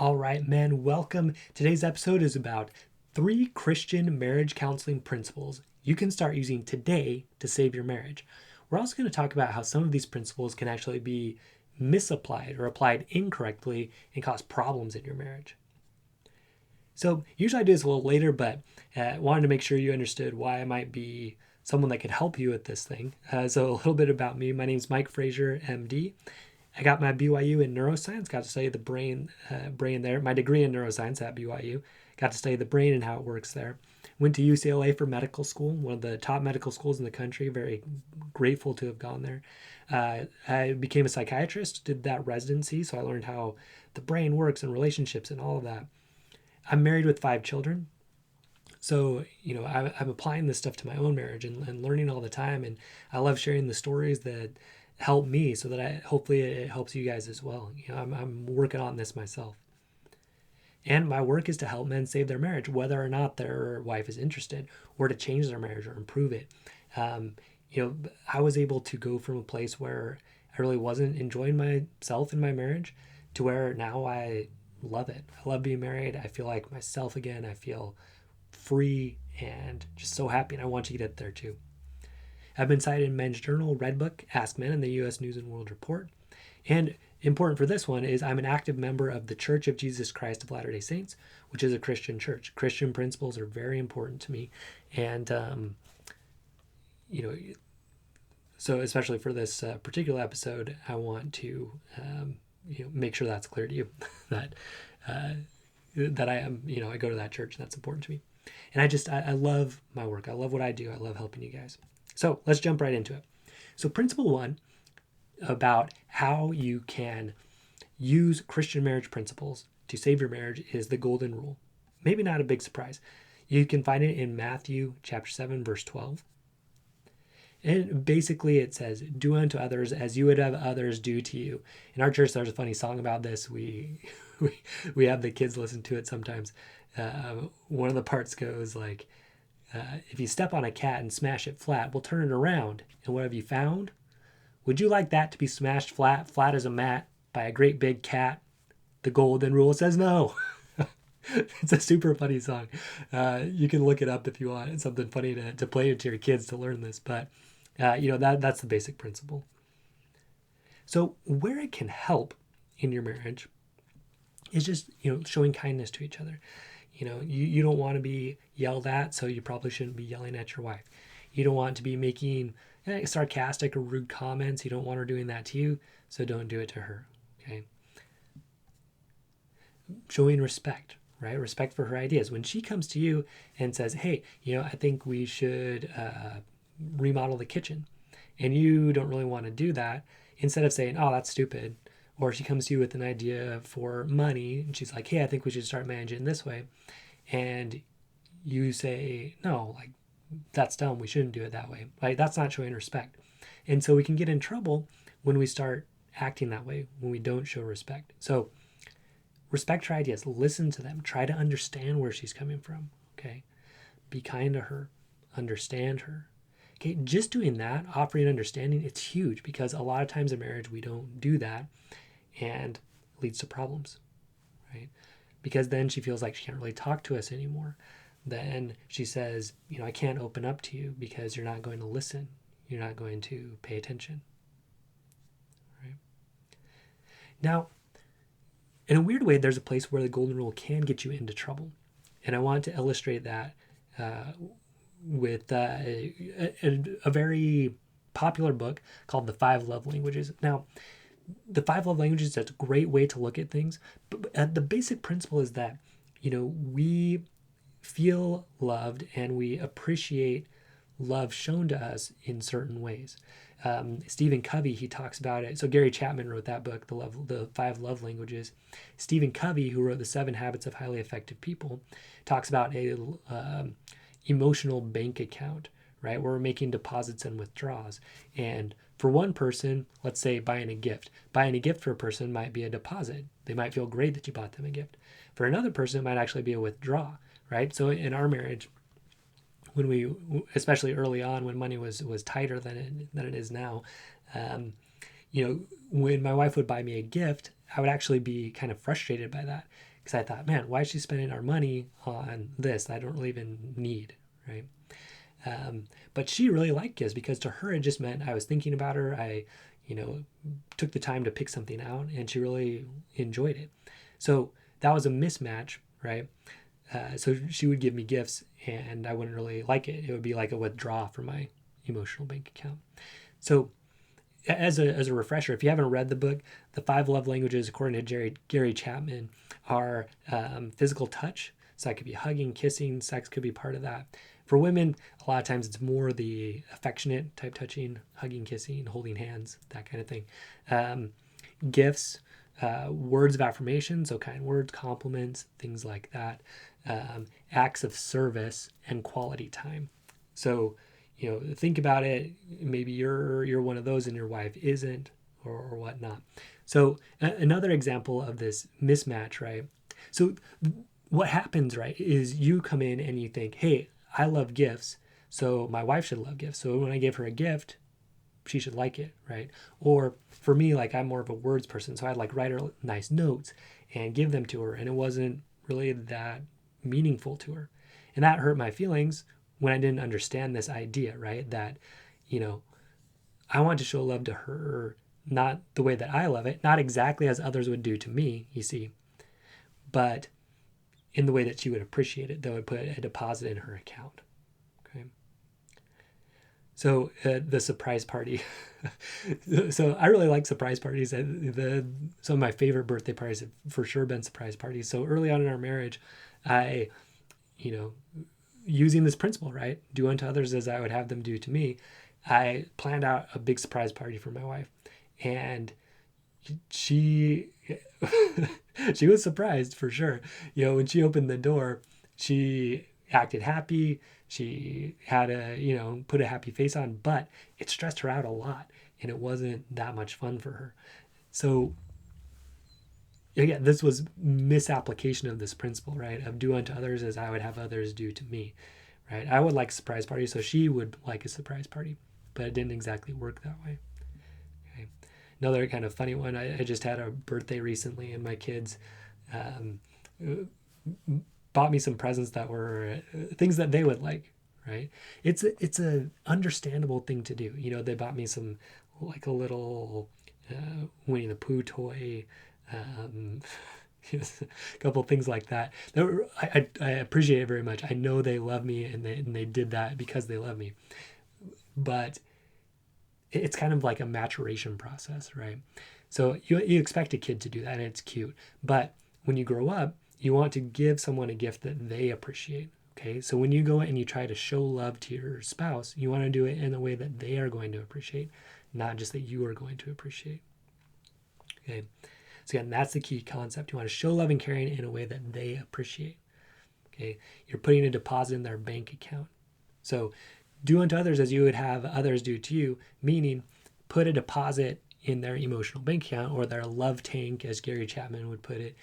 All right, men, welcome. Today's episode is about 3 Christian marriage counseling principles you can start using today to save your marriage. We're also going to talk about how some of these principles can actually be misapplied or applied incorrectly and cause problems in your marriage. So, usually I do this a little later, but wanted to make sure you understood why I might be someone that could help you with this thing. So, a little bit about me. My name is Mike Frazier, MD. I got my BYU in neuroscience, got to study the brain there. My degree in neuroscience at BYU, got to study the brain and how it works there. Went to UCLA for medical school, one of the top medical schools in the country. Very grateful to have gone there. I became a psychiatrist, did that residency, so I learned how the brain works and relationships and all of that. I'm married with 5 children. So, I'm applying this stuff to my own marriage and learning all the time. And I love sharing the stories that help me so that hopefully it helps you guys as well. I'm working on this myself. And my work is to help men save their marriage, whether or not their wife is interested, or to change their marriage or improve it. I was able to go from a place where I really wasn't enjoying myself in my marriage to where now I love it. I love being married. I feel like myself again. I feel free and just so happy. And I want you to get there too. I've been cited in Men's Journal, Redbook, Ask Men, and the U.S. News and World Report. And important for this one is I'm an active member of the Church of Jesus Christ of Latter-day Saints, which is a Christian church. Christian principles are very important to me. And, so especially for this particular episode, I want to, make sure that's clear to you that that I am, I go to that church and that's important to me. And I love my work. I love what I do. I love helping you guys. So let's jump right into it. So principle 1 about how you can use Christian marriage principles to save your marriage is the golden rule. Maybe not a big surprise. You can find it in Matthew chapter 7, verse 12. And basically it says, do unto others as you would have others do to you. In our church, there's a funny song about this. We have the kids listen to it sometimes. One of the parts goes like, if you step on a cat and smash it flat, we'll turn it around. And what have you found? Would you like that to be smashed flat as a mat by a great big cat? The golden rule says no. It's a super funny song. You can look it up if you want. It's something funny to play to your kids to learn this. But, that's the basic principle. So where it can help in your marriage is just, showing kindness to each other. You don't want to be yelled at, so you probably shouldn't be yelling at your wife. You don't want to be making sarcastic or rude comments. You don't want her doing that to you, so don't do it to her. Okay. Showing respect, right? Respect for her ideas. When she comes to you and says, hey, I think we should remodel the kitchen, and you don't really want to do that, instead of saying, oh, that's stupid, or she comes to you with an idea for money and she's like, hey, I think we should start managing this way. And you say, no, like, that's dumb. We shouldn't do it that way. Like, that's not showing respect. And so we can get in trouble when we start acting that way, when we don't show respect. So respect her ideas, listen to them, try to understand where she's coming from. Okay. Be kind to her, understand her. Okay. Just doing that, offering understanding, it's huge, because a lot of times in marriage, we don't do that, and it leads to problems, right? Because then she feels like she can't really talk to us anymore. Then she says, I can't open up to you because you're not going to listen. You're not going to pay attention, right? Now, in a weird way, there's a place where the golden rule can get you into trouble. And I want to illustrate that with a very popular book called The 5 Love Languages. Now, the 5 love languages, that's a great way to look at things. But the basic principle is that, we feel loved and we appreciate love shown to us in certain ways. Stephen Covey, he talks about it. So Gary Chapman wrote that book, the 5 Love Languages. Stephen Covey, who wrote the 7 Habits of Highly Effective People, talks about a emotional bank account, right, where we're making deposits and withdrawals. And for one person, let's say buying a gift. Buying a gift for a person might be a deposit. They might feel great that you bought them a gift. For another person, it might actually be a withdrawal, right? So in our marriage, when we, especially early on, when money was tighter than it is now, when my wife would buy me a gift, I would actually be kind of frustrated by that, because I thought, man, why is she spending our money on this I don't really even need, right? But she really liked gifts because to her it just meant I was thinking about her. I, took the time to pick something out, and she really enjoyed it. So that was a mismatch, right? So she would give me gifts, and I wouldn't really like it. It would be like a withdrawal from my emotional bank account. So as a refresher, if you haven't read the book, The Five Love Languages, according to Gary Chapman, are physical touch. So that could be hugging, kissing, sex could be part of that. For women, a lot of times it's more the affectionate type touching, hugging, kissing, holding hands, that kind of thing. Gifts, words of affirmation, so kind words, compliments, things like that. Acts of service and quality time. So, think about it. Maybe you're one of those and your wife isn't, or whatnot. So another example of this mismatch, right? So what happens, right, is you come in and you think, hey, I love gifts, so my wife should love gifts. So when I give her a gift, she should like it, right? Or for me, like I'm more of a words person, so I'd like write her nice notes and give them to her, and it wasn't really that meaningful to her. And that hurt my feelings when I didn't understand this idea, right? That, I want to show love to her, not the way that I love it, not exactly as others would do to me, you see, but in the way that she would appreciate it, that would put a deposit in her account. Okay. So the surprise party. So I really like surprise parties. Some of my favorite birthday parties have for sure been surprise parties. So early on in our marriage, I, using this principle, right? Do unto others as I would have them do to me. I planned out a big surprise party for my wife, and she she was surprised for sure. When she opened the door, she acted happy. She had put a happy face on, but it stressed her out a lot, and it wasn't that much fun for her. So again, this was misapplication of this principle, right? Of do unto others as I would have others do to me, right? I would like a surprise party, so she would like a surprise party, but it didn't exactly work that way. Okay. Another kind of funny one, I just had a birthday recently, and my kids bought me some presents that were things that they would like, right? It's a understandable thing to do. They bought me some, like a little Winnie the Pooh toy, a couple things like that. I appreciate it very much. I know they love me, and they did that because they love me. But it's kind of like a maturation process, right? So you expect a kid to do that, and it's cute. But when you grow up, you want to give someone a gift that they appreciate. Okay, so when you go and you try to show love to your spouse, you want to do it in a way that they are going to appreciate, not just that you are going to appreciate. Okay, so again, that's the key concept. You want to show love and caring in a way that they appreciate. Okay, you're putting a deposit in their bank account. So do unto others as you would have others do to you, meaning put a deposit in their emotional bank account, or their love tank, as Gary Chapman would put it,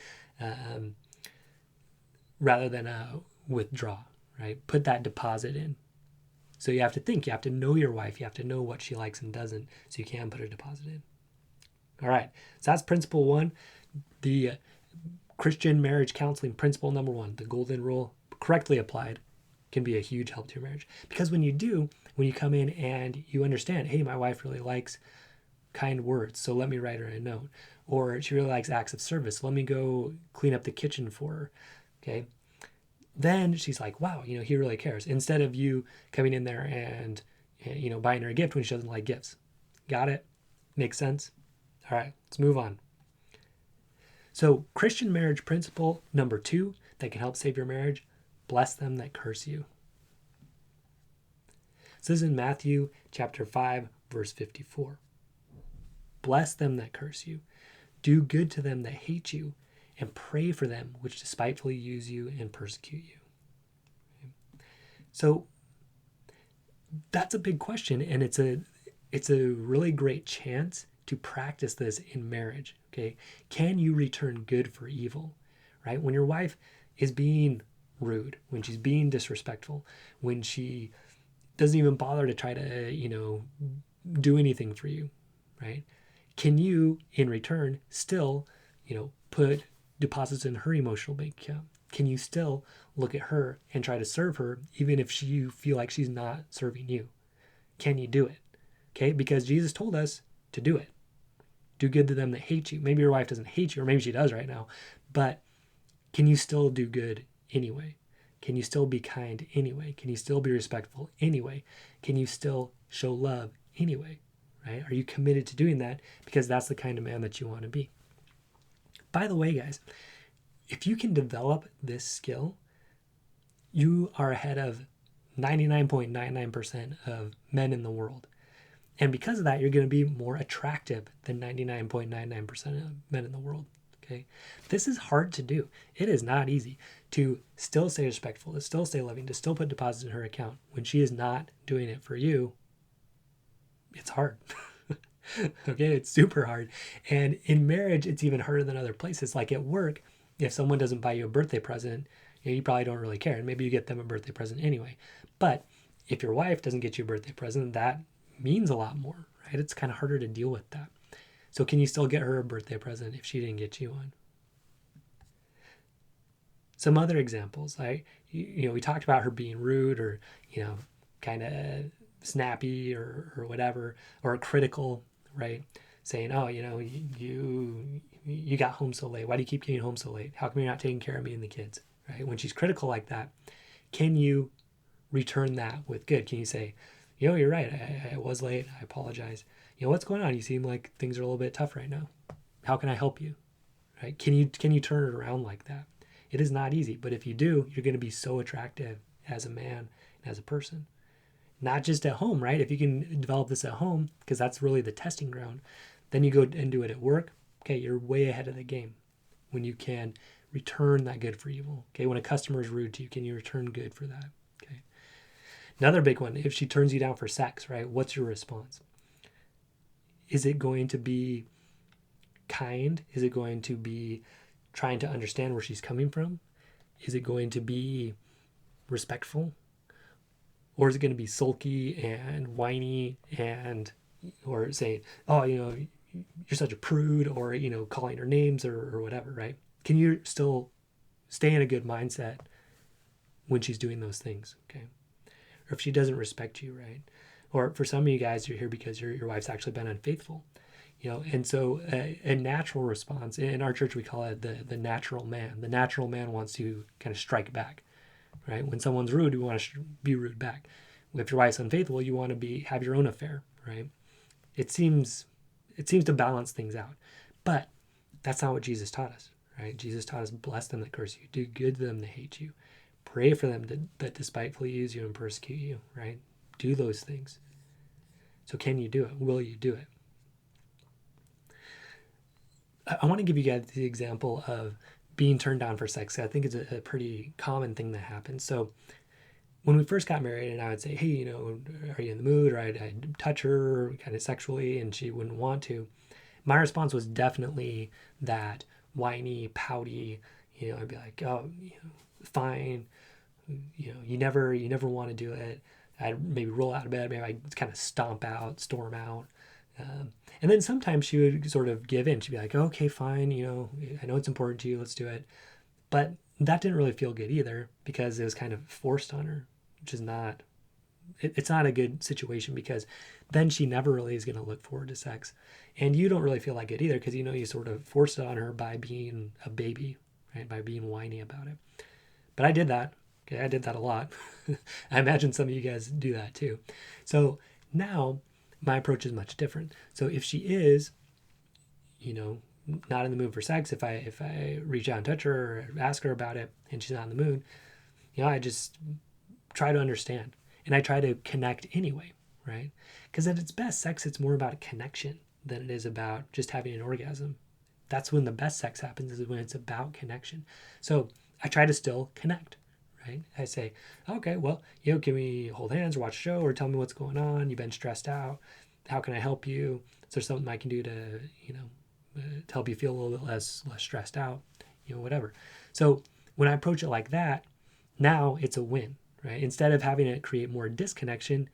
rather than a withdraw, right? Put that deposit in. So you have to think, you have to know your wife, you have to know what she likes and doesn't, so you can put a deposit in. All right, so that's principle one. The Christian marriage counseling principle number one, the golden rule, correctly applied, can be a huge help to your marriage. Because when you come in and you understand, hey, my wife really likes kind words, so let me write her a note. Or she really likes acts of service, let me go clean up the kitchen for her. Okay. Then she's like, wow, he really cares. Instead of you coming in there and, buying her a gift when she doesn't like gifts. Got it? Makes sense? All right, let's move on. So Christian marriage principle number 2 that can help save your marriage: bless them that curse you. So this is in Matthew chapter 5, verse 54. Bless them that curse you. Do good to them that hate you, and pray for them which despitefully use you and persecute you. Okay. So that's a big question, and it's a really great chance to practice this in marriage. Okay, can you return good for evil? Right? When your wife is being rude, when she's being disrespectful, when she doesn't even bother to try to do anything for you, right? Can you in return still put deposits in her emotional bank account? Can you still look at her and try to serve her even if you feel like she's not serving you? Can you do it? Okay, because Jesus told us to do it. Do good to them that hate you. Maybe your wife doesn't hate you, or maybe she does right now, but can you still do good anyway? Can you still be kind anyway? Can you still be respectful anyway? Can you still show love anyway? Right? Are you committed to doing that? Because that's the kind of man that you want to be. By the way, guys, if you can develop this skill, you are ahead of 99.99% of men in the world. And because of that, you're going to be more attractive than 99.99% of men in the world. Okay. This is hard to do. It is not easy to still stay respectful, to still stay loving, to still put deposits in her account when she is not doing it for you. It's hard. Okay. It's super hard. And in marriage, it's even harder than other places. Like at work, if someone doesn't buy you a birthday present, you probably don't really care. And maybe you get them a birthday present anyway. But if your wife doesn't get you a birthday present, that means a lot more, right? It's kind of harder to deal with that. So can you still get her a birthday present if she didn't get you one? Some other examples, we talked about her being rude or, kind of snappy or whatever, or critical, right? Saying, oh, you got home so late. Why do you keep getting home so late? How come you're not taking care of me and the kids, right? When she's critical like that, can you return that with good? Can you say, you're right. I was late. I apologize. What's going on? You seem like things are a little bit tough right now. How can I help you? Right? Can you turn it around like that? It is not easy, but if you do, you're going to be so attractive as a man and as a person. Not just at home, right? If you can develop this at home, because that's really the testing ground, then you go and do it at work. Okay, you're way ahead of the game when you can return that good for evil. Okay, when a customer is rude to you, can you return good for that? Okay. Another big one, if she turns you down for sex, right? What's your response? Is it going to be kind? Is it going to be trying to understand where she's coming from? Is it going to be respectful? Or is it going to be sulky and whiny or saying, oh, you're such a prude, or, calling her names or whatever, right? Can you still stay in a good mindset when she's doing those things, okay? Or if she doesn't respect you, right? Or for some of you guys, you're here because your wife's actually been unfaithful, and so a natural response, in our church we call it the natural man. The natural man wants to kind of strike back, right? When someone's rude, you want to be rude back. If your wife's unfaithful, you want to have your own affair, right? It seems to balance things out, but that's not what Jesus taught us, right? Jesus taught us, bless them that curse you, do good to them that hate you, pray for them that despitefully use you and persecute you, right? Do those things. So can you do it? Will you do it? I want to give you guys the example of being turned down for sex. I think it's a pretty common thing that happens. So when we first got married and I would say, hey, are you in the mood? Or I'd touch her kind of sexually and she wouldn't want to. My response was definitely that whiny, pouty, I'd be like, oh, fine. You never want to do it. I'd maybe roll out of bed. Maybe I'd kind of storm out. And then sometimes she would sort of give in. She'd be like, okay, fine. I know it's important to you. Let's do it. But that didn't really feel good either because it was kind of forced on her, which is not, it's not a good situation because then she never really is going to look forward to sex. And you don't really feel like it either because, you sort of forced it on her by being a baby, right? By being whiny about it. But I did that. Okay, I did that a lot. I imagine some of you guys do that too. So now my approach is much different. So if she is, not in the mood for sex, if I reach out and touch her or ask her about it and she's not in the mood, I just try to understand and I try to connect anyway, right? Because at its best, sex, it's more about a connection than it is about just having an orgasm. That's when the best sex happens, is when it's about connection. So I try to still connect. Right? I say, okay, well, can we hold hands or watch a show or tell me what's going on? You've been stressed out. How can I help you? Is there something I can do to, to help you feel a little bit less stressed out? Whatever. So when I approach it like that, now it's a win, right? Instead of having it create more disconnection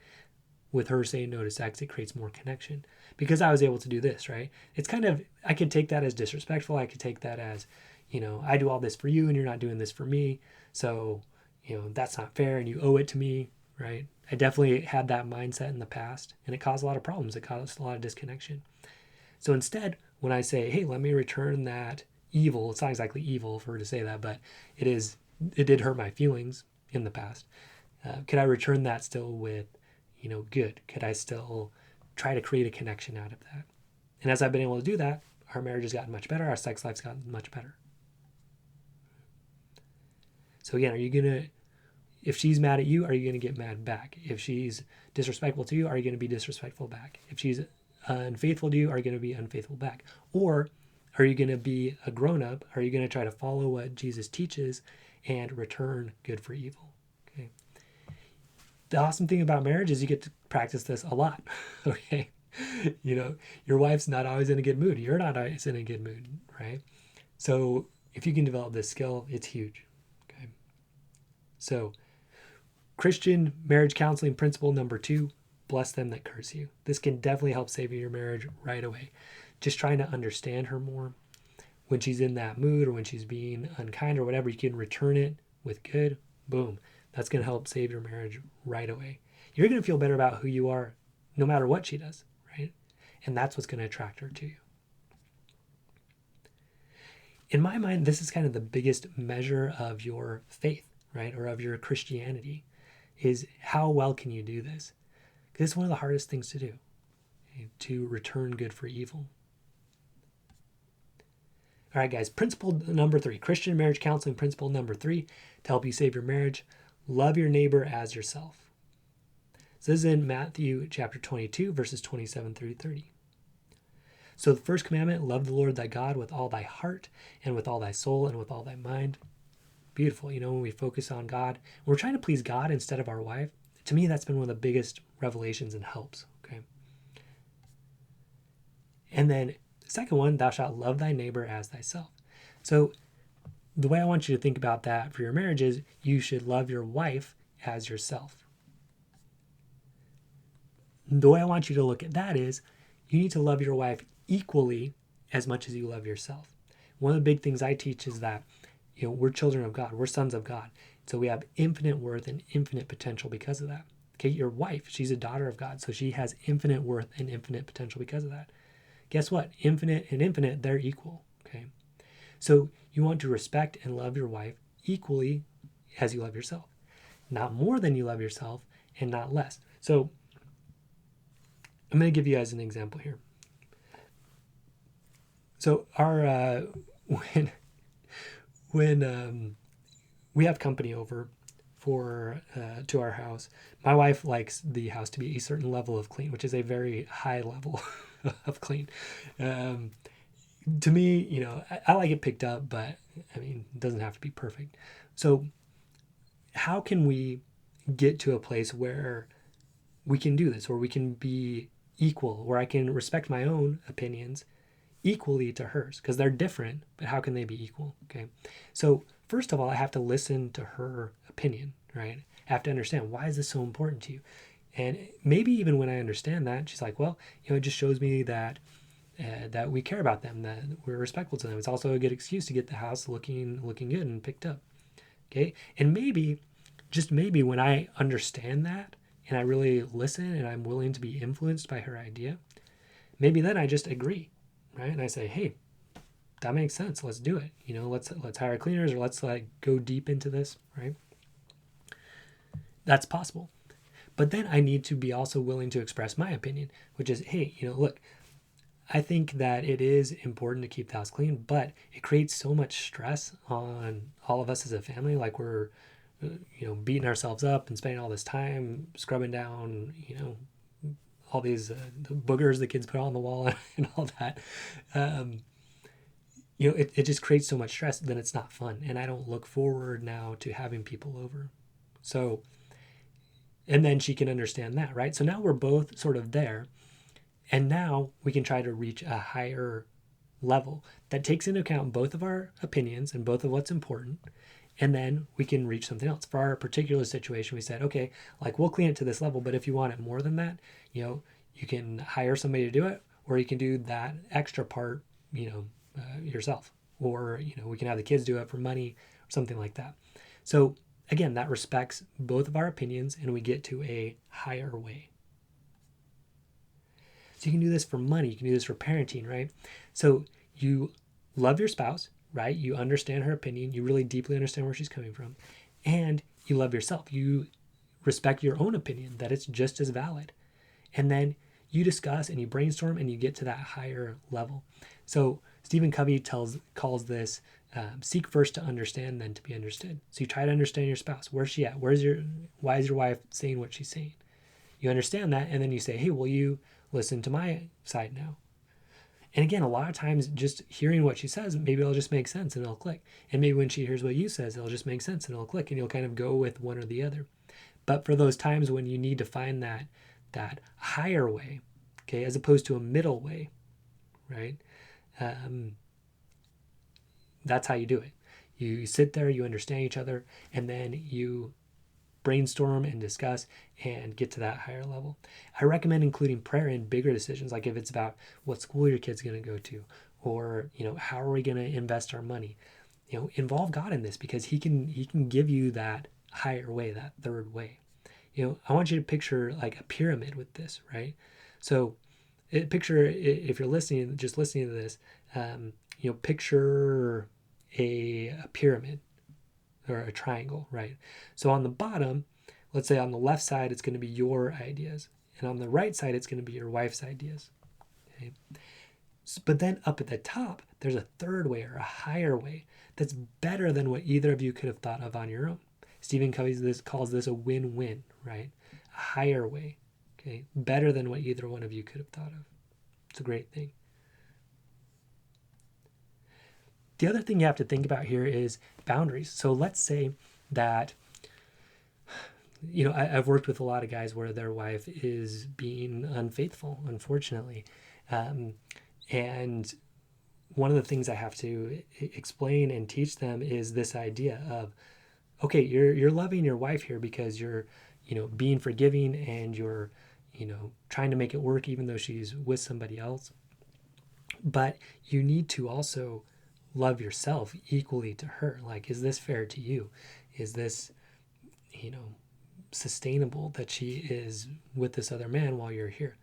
with her saying no to sex, it creates more connection because I was able to do this, right? It's kind of, I could take that as disrespectful. I could take that as, I do all this for you and you're not doing this for me. So, that's not fair and you owe it to me, right? I definitely had that mindset in the past and it caused a lot of problems. It caused a lot of disconnection. So instead, when I say, hey, let me return that evil, it's not exactly evil for her to say that, but it did hurt my feelings in the past. Could I return that still with, good? Could I still try to create a connection out of that? And as I've been able to do that, our marriage has gotten much better. Our sex life's gotten much better. So again, if she's mad at you, are you going to get mad back? If she's disrespectful to you, are you going to be disrespectful back? If she's unfaithful to you, are you going to be unfaithful back? Or are you going to be a grown-up? Are you going to try to follow what Jesus teaches and return good for evil? Okay. The awesome thing about marriage is you get to practice this a lot. Okay. Your wife's not always in a good mood. You're not always in a good mood, right? So if you can develop this skill, it's huge. Okay. So Christian marriage counseling principle number 2, bless them that curse you. This can definitely help save your marriage right away. Just trying to understand her more. When she's in that mood or when she's being unkind or whatever, you can return it with good. Boom. That's going to help save your marriage right away. You're going to feel better about who you are no matter what she does, right? And that's what's going to attract her to you. In my mind, this is kind of the biggest measure of your faith, right? Or of your Christianity, is how well can you do this? Because it's one of the hardest things to do, okay? To return good for evil. All right, guys, principle number 3, Christian marriage counseling principle number 3 to help you save your marriage: love your neighbor as yourself. So this is in Matthew chapter 22, verses 27 through 30. So the first commandment, love the Lord thy God with all thy heart and with all thy soul and with all thy mind. Beautiful. When we focus on God, we're trying to please God instead of our wife. To me, that's been one of the biggest revelations and helps. Okay. And then the second one, thou shalt love thy neighbor as thyself. So the way I want you to think about that for your marriage is you should love your wife as yourself. The way I want you to look at that is you need to love your wife equally as much as you love yourself. One of the big things I teach is that we're children of God. We're sons of God. So we have infinite worth and infinite potential because of that. Okay, your wife, she's a daughter of God. So she has infinite worth and infinite potential because of that. Guess what? Infinite and infinite, they're equal. Okay. So you want to respect and love your wife equally as you love yourself. Not more than you love yourself and not less. So I'm going to give you guys an example here. So our when we have company over to our house, my wife likes the house to be a certain level of clean, which is a very high level of clean. To me, I like it picked up, but it doesn't have to be perfect. So how can we get to a place where we can do this, where we can be equal, where I can respect my own opinions equally to hers? Because they're different, but how can they be equal? Okay. So first of all, I have to listen to her opinion, right? I have to understand, why is this so important to you? And maybe even when I understand that, she's like, well, it just shows me that that we care about them, that we're respectful to them. It's also a good excuse to get the house looking good and picked up. Okay. And maybe, just maybe, when I understand that and I really listen and I'm willing to be influenced by her idea, maybe then I just agree, right? And I say, hey, that makes sense. Let's do it. Let's hire cleaners, or let's go deep into this, right? That's possible. But then I need to be also willing to express my opinion, which is, hey, look, I think that it is important to keep the house clean, but it creates so much stress on all of us as a family. Like we're, beating ourselves up and spending all this time scrubbing down, all these the boogers the kids put on the wall and all that. It just creates so much stress, then it's not fun. And I don't look forward now to having people over. So, and then she can understand that, right? So now we're both sort of there. And now we can try to reach a higher level that takes into account both of our opinions and both of what's important. And then we can reach something else. For our particular situation, we said, okay, we'll clean it to this level, but if you want it more than that, you can hire somebody to do it, or you can do that extra part, yourself. or we can have the kids do it for money or something like that. So again, that respects both of our opinions, and we get to a higher way. So you can do this for money, you can do this for parenting, right? So you love your spouse, right? You understand her opinion, you really deeply understand where she's coming from, and you love yourself. You respect your own opinion, that it's just as valid. And then you discuss and you brainstorm and you get to that higher level. So Stephen Covey calls this seek first to understand, then to be understood. So you try to understand your spouse. Where's she at? Why is your wife saying what she's saying? You understand that, and then you say, hey, will you listen to my side now? And again, a lot of times just hearing what she says, maybe it'll just make sense and it'll click. And maybe when she hears what you says, it'll just make sense and it'll click, and you'll kind of go with one or the other. But for those times when you need to find that higher way, okay, as opposed to a middle way, right? That's how you do it. You sit there, you understand each other, and then you brainstorm and discuss and get to that higher level. I recommend including prayer in bigger decisions, like if it's about what school your kid's going to go to, or how are we going to invest our money. Involve God in this, because he can give you that higher way, that third way. I want you to picture like a pyramid with this, right? So picture, if you're listening to this, picture a pyramid or a triangle, right? So on the bottom, let's say on the left side, it's going to be your ideas. And on the right side, it's going to be your wife's ideas. Okay? But then up at the top, there's a third way or a higher way that's better than what either of you could have thought of on your own. Stephen Covey calls this a win-win, right? A higher way, okay? Better than what either one of you could have thought of. It's a great thing. The other thing you have to think about here is boundaries. So let's say that, I've worked with a lot of guys where their wife is being unfaithful, unfortunately. And one of the things I have to explain and teach them is this idea of, okay, you're loving your wife here because you're, being forgiving, and you're, trying to make it work even though she's with somebody else. But you need to also love yourself equally to her. Like, is this fair to you? Is this, sustainable that she is with this other man while you're here?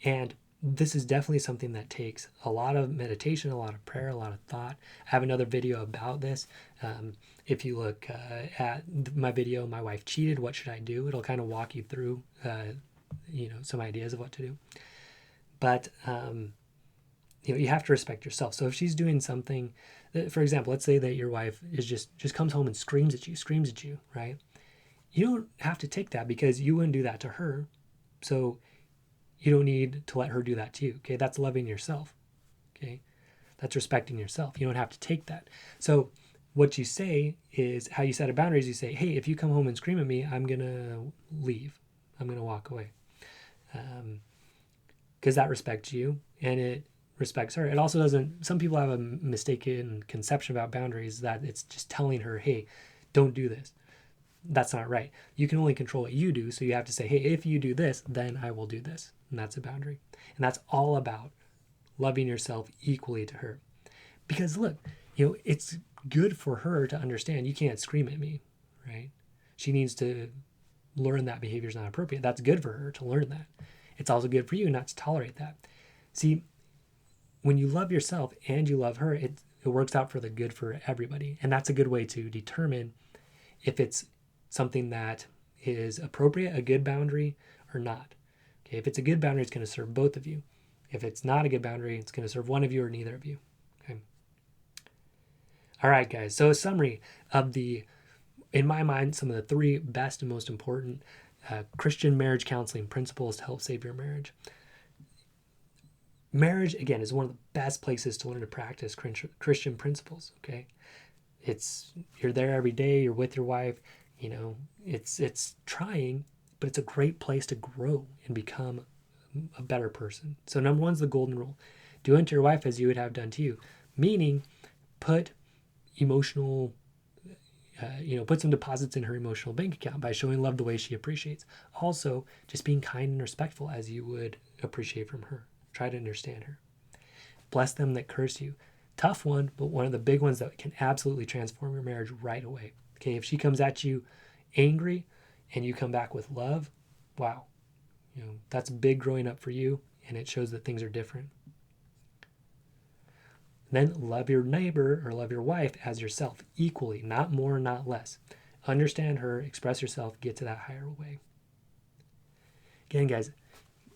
And this is definitely something that takes a lot of meditation, a lot of prayer, a lot of thought. I have another video about this. If you look at my video, My Wife Cheated, What Should I Do? It'll kind of walk you through, some ideas of what to do. But, you have to respect yourself. So if she's doing something, for example, let's say that your wife is just comes home and screams at you, right? You don't have to take that, because you wouldn't do that to her. So you don't need to let her do that to you. Okay, that's loving yourself. Okay, that's respecting yourself. You don't have to take that. So what you say is, how you set a boundary is you say, hey, if you come home and scream at me, I'm gonna leave. I'm gonna walk away, because that respects you and it respects her. It also doesn't. Some people have a mistaken conception about boundaries, that it's just telling her, hey, don't do this. That's not right. You can only control what you do. So you have to say, hey, if you do this, then I will do this. And that's a boundary. And that's all about loving yourself equally to her. Because look, it's good for her to understand you can't scream at me, right? She needs to learn that behavior is not appropriate. That's good for her to learn that. It's also good for you not to tolerate that. See, when you love yourself and you love her, it works out for the good for everybody. And that's a good way to determine if it's something that is appropriate, a good boundary, or not. Okay, if it's a good boundary, it's going to serve both of you. If it's not a good boundary, it's going to serve one of you or neither of you. Okay. All right, guys. So a summary of in my mind, some of the 3 best and most important Christian marriage counseling principles to help save your marriage. Marriage, again, is one of the best places to learn to practice Christian principles. Okay, you're there every day. You're with your wife. It's trying, but it's a great place to grow and become a better person. So number 1 is the golden rule. Do unto your wife as you would have done to you. Meaning, put emotional, put some deposits in her emotional bank account by showing love the way she appreciates. Also, just being kind and respectful as you would appreciate from her. Try to understand her. Bless them that curse you. Tough one, but one of the big ones that can absolutely transform your marriage right away. Okay, if she comes at you angry and you come back with love, wow, that's big growing up for you, and it shows that things are different. Then love your neighbor or love your wife as yourself equally, not more, not less. Understand her, express yourself, get to that higher way. Again, guys,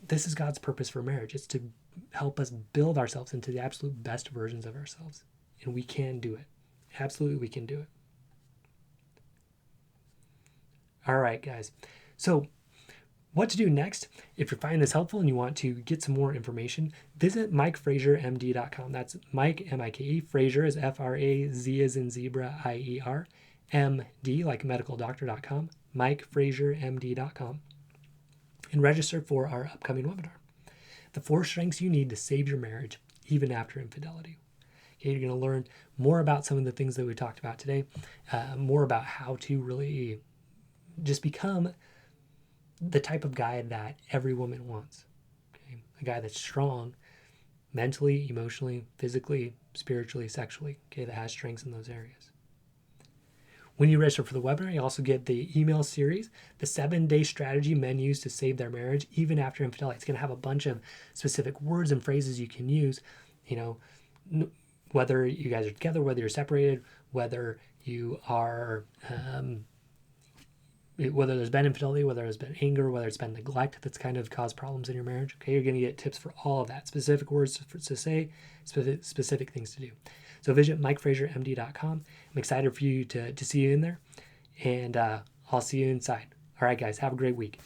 this is God's purpose for marriage. It's to help us build ourselves into the absolute best versions of ourselves. And we can do it. Absolutely, we can do it. All right, guys. So what to do next? If you're finding this helpful and you want to get some more information, visit MikeFrazierMD.com. That's Mike, M-I-K-E. Frazier is F-R-A-Z as in zebra, I-E-R. M-D, like medicaldoctor.com. MikeFrazierMD.com. And register for our upcoming webinar. The 4 strengths you need to save your marriage, even after infidelity. Okay, you're going to learn more about some of the things that we talked about today, more about how to really just become the type of guy that every woman wants. Okay? A guy that's strong mentally, emotionally, physically, spiritually, sexually, okay, that has strengths in those areas. When you register for the webinar, you also get the email series, the 7-day strategy men use to save their marriage even after infidelity. It's going to have a bunch of specific words and phrases you can use, whether you guys are together, whether you're separated, whether you are whether there's been infidelity, whether there's been anger, whether it's been neglect that's kind of caused problems in your marriage. Okay, you're going to get tips for all of that, specific words to say, specific things to do. So visit MikeFrazierMD.com. I'm excited for you to see you in there, and I'll see you inside. All right, guys, have a great week.